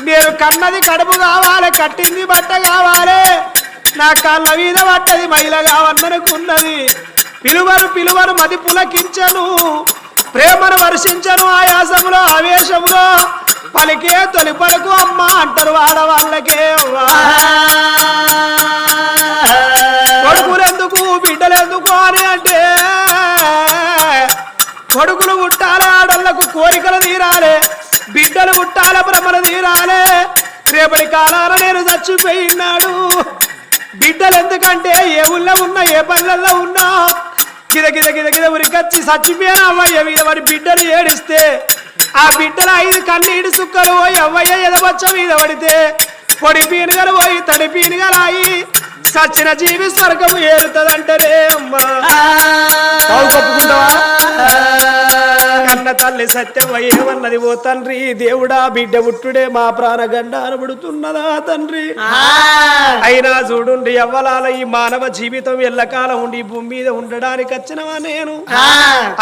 నేను కన్నది కడుపు కావాలి, కట్టింది బట్ట కావాలి, నా కళ్ళ మీద పట్టది మహిళ కావన్ననుకున్నది. పిలువరు మది పులకించను, ప్రేమను వర్షించను, ఆయాసములో ఆవేశములో పలికే తొలి పలుకు అమ్మ అంటారు ఆడవాళ్ళకే. కొడుకులెందుకు బిడ్డలెందుకు అని అంటే కొడుకులు పుట్టాలి, ఆడళ్లకు కోరికలు తీరాలి, బిడ్డలు పుట్టాలి, భ్రమలు తీరాలి. రేపటి కాలాన నేను చచ్చిపోయినాడు. బిడ్డలు ఎందుకంటే ఏ ఊళ్ళో ఉన్నా ఏ పల్లెల్లో ఉన్నా గిద ఉరికొచ్చి చచ్చిపోయిన అవ్వయ్య మీద వాడి బిడ్డలు ఏడిస్తే ఆ బిడ్డలు 5 కన్నీటి సుక్కలు పోయి అవ్వయ్య ఎదవచ్చ మీద పడితే పొడి పీనుగలు పోయి తడి పీనుగలాయి సచిన జీవి స్వర్గము ఏరుతుందంటనే అమ్మా. కప్పుకుంటావా? కన్న తల్లి సత్యమయ్యేమన్నది, ఓ తండ్రి దేవుడా బిడ్డ పుట్టుడే మా ప్రాణగండ అనబడుతున్నదా తండ్రి. అయినా చూడుండి అవ్వలాల ఈ మానవ జీవితం ఎల్లకాలం ఉండి భూమి మీద ఉండడానికి వచ్చినవా నేను